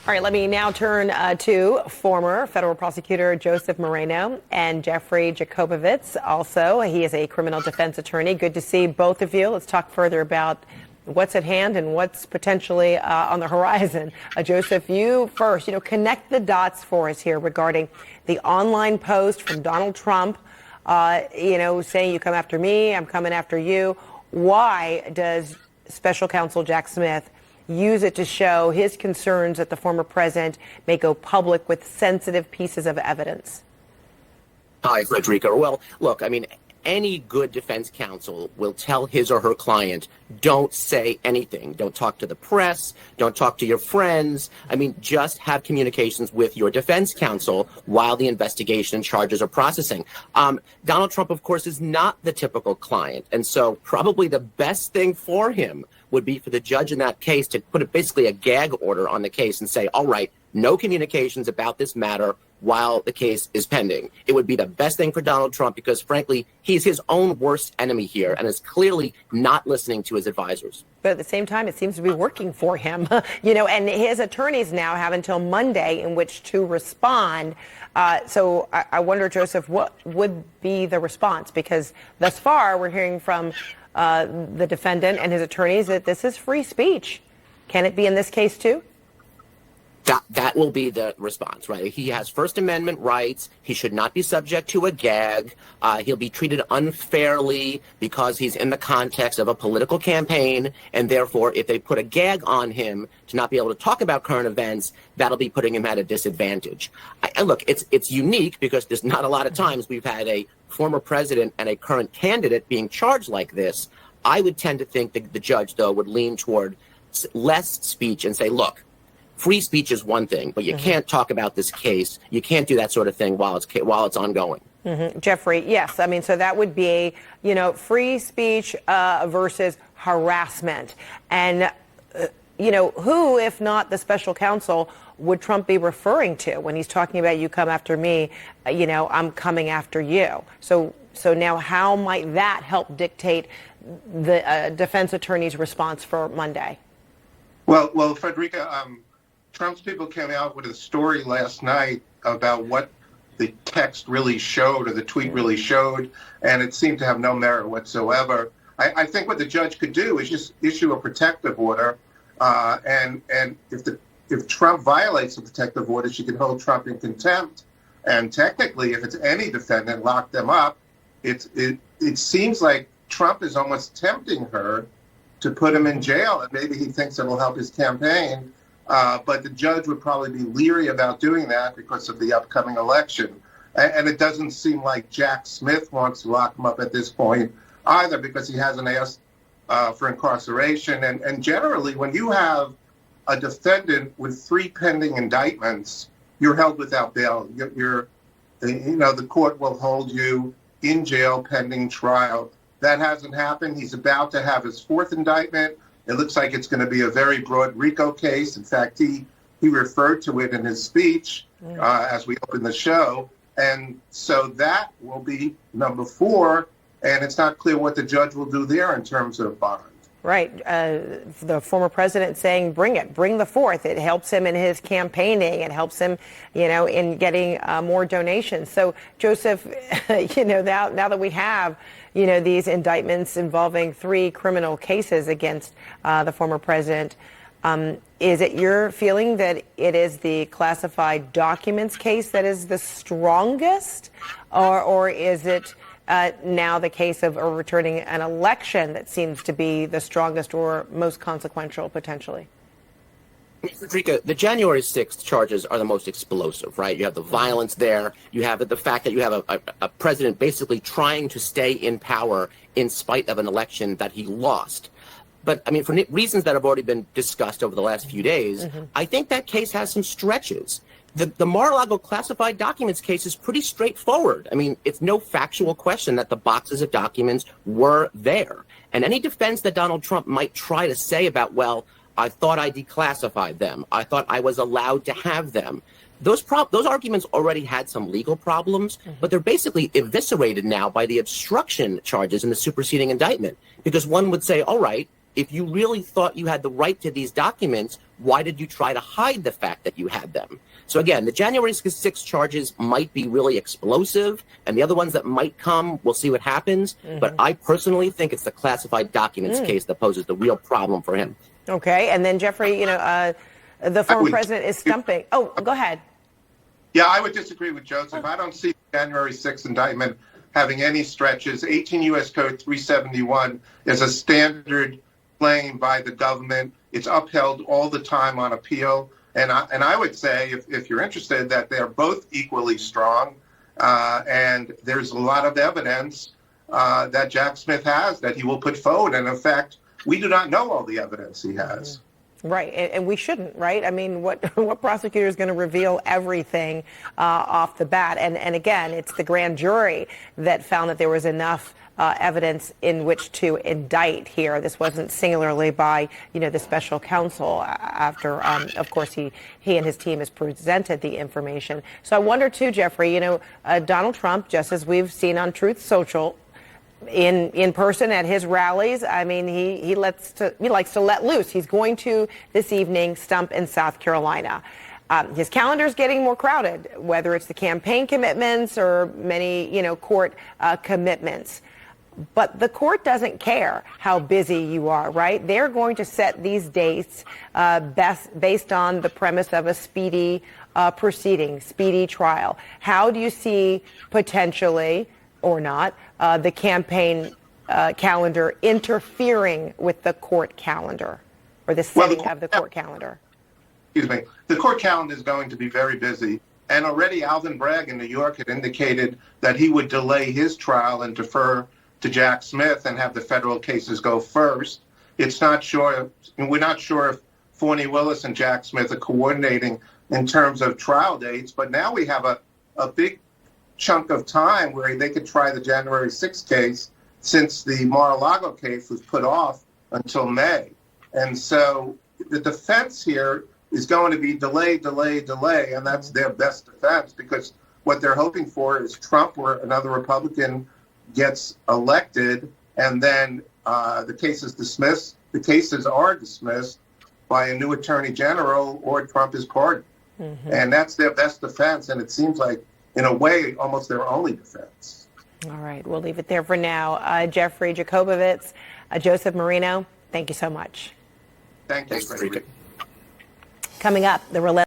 All right, let me now turn to former federal prosecutor Joseph Moreno and Jeffrey Jacobowitz. Also, he is a criminal defense attorney. Good to see both of you. Let's talk further about what's at hand and what's potentially on the horizon. Joseph, you first, connect the dots for us here regarding the online post from Donald Trump, saying you come after me, I'm coming after you. Why does Special Counsel Jack Smith use it to show his concerns that the former president may go public with sensitive pieces of evidence? Hi, Frederica. Well, look, any good defense counsel will tell his or her client, don't say anything. Don't talk to the press. Don't talk to your friends. Just have communications with your defense counsel while the investigation and charges are processing. Donald Trump, of course, is not the typical client. And so probably the best thing for him would be for the judge in that case to put basically a gag order on the case and say, all right, no communications about this matter while the case is pending. It would be the best thing for Donald Trump because, frankly, he's his own worst enemy here and is clearly not listening to his advisors. But at the same time, it seems to be working for him, and his attorneys now have until Monday in which to respond. So I wonder, Joseph, what would be the response? Because thus far, we're hearing from the defendant and his attorneys that this is free speech. Can it be in this case, too? That will be the response, right? He has First Amendment rights. He should not be subject to a gag. He'll be treated unfairly because he's in the context of a political campaign. And therefore, if they put a gag on him to not be able to talk about current events, that'll be putting him at a disadvantage. And look, it's unique because there's not a lot of times we've had a former president and a current candidate being charged like this. I would tend to think that the judge, though, would lean toward less speech and say, look, free speech is one thing, but you can't talk about this case. You can't do that sort of thing while it's ongoing. Jeffrey, yes. So that would be, free speech versus harassment. And, who, if not the special counsel, would Trump be referring to when he's talking about you come after me, I'm coming after you? So now how might that help dictate the defense attorney's response for Monday? Well, Frederica, Trump's people came out with a story last night about what the text really showed or the tweet really showed, and it seemed to have no merit whatsoever. I think what the judge could do is just issue a protective order, and if Trump violates the protective order, she can hold Trump in contempt. And technically, if it's any defendant, lock them up. It seems like Trump is almost tempting her to put him in jail, and maybe he thinks it will help his campaign. But the judge would probably be leery about doing that because of the upcoming election. And it doesn't seem like Jack Smith wants to lock him up at this point either because he hasn't asked for incarceration. And generally, when you have a defendant with 3 pending indictments, you're held without bail. The court will hold you in jail pending trial. That hasn't happened. He's about to have his 4th indictment. It looks like it's going to be a very broad RICO case. In fact, he referred to it in his speech as we open the show. And so that will be number 4. And it's not clear what the judge will do there in terms of bond. Right. The former president saying, bring the 4th. It helps him in his campaigning. It helps him, in getting more donations. So, Joseph, now that we have, these indictments involving 3 criminal cases against the former president, is it your feeling that it is the classified documents case that is the strongest, or is it now the case of overturning an election that seems to be the strongest or most consequential potentially? Frederica, the January 6th charges are the most explosive, right? You have the violence there. You have the fact that you have a president basically trying to stay in power in spite of an election that he lost. But, for reasons that have already been discussed over the last few days, I think that case has some stretches. The Mar-a-Lago classified documents case is pretty straightforward. It's no factual question that the boxes of documents were there. And any defense that Donald Trump might try to say about, well, I thought I declassified them, I thought I was allowed to have them, those arguments already had some legal problems, but they're basically eviscerated now by the obstruction charges in the superseding indictment. Because one would say, all right, if you really thought you had the right to these documents, why did you try to hide the fact that you had them? So again, the January 6 charges might be really explosive, and the other ones that might come, we'll see what happens. But I personally think it's the classified documents case that poses the real problem for him. Okay, and then Jeffrey, the former president is stumping. Oh, go ahead. Yeah, I would disagree with Joseph. I don't see the January 6th indictment having any stretches. 18 U.S. Code 371 is a standard claim by the government. It's upheld all the time on appeal. And I would say, if you're interested, that they're both equally strong. And there's a lot of evidence that Jack Smith has that he will put forward. And in fact, we do not know all the evidence he has. Right, and we shouldn't, right? I mean, what prosecutor is going to reveal everything off the bat? And again, it's the grand jury that found that there was enough evidence in which to indict here. This wasn't singularly by, the special counsel after, of course, he and his team has presented the information. So I wonder, too, Jeffrey, Donald Trump, just as we've seen on Truth Social, in person at his rallies, I mean, he likes to let loose. He's going to this evening stump in South Carolina. His calendar is getting more crowded, whether it's the campaign commitments or many, court commitments. But the court doesn't care how busy you are, right? They're going to set these dates based on the premise of a speedy proceeding, speedy trial. How do you see potentially, or not, the campaign calendar interfering with the court calendar, or the setting of the court calendar? Excuse me. The court calendar is going to be very busy. And already Alvin Bragg in New York had indicated that he would delay his trial and defer to Jack Smith and have the federal cases go first. It's not sure, and we're not sure if Forney Willis and Jack Smith are coordinating in terms of trial dates, but now we have a big chunk of time where they could try the January 6th case, since the Mar-a-Lago case was put off until May. And so the defense here is going to be delay, and that's their best defense, because what they're hoping for is Trump or another Republican gets elected, and then the case is dismissed. The cases are dismissed by a new attorney general, or Trump is pardoned. And that's their best defense, and it seems like, in a way, almost their only defense. All right, we'll leave it there for now. Jeffrey Jacobovitz, Joseph Moreno, thank you so much. Thank you. Thanks, Rita. Coming up, the relentless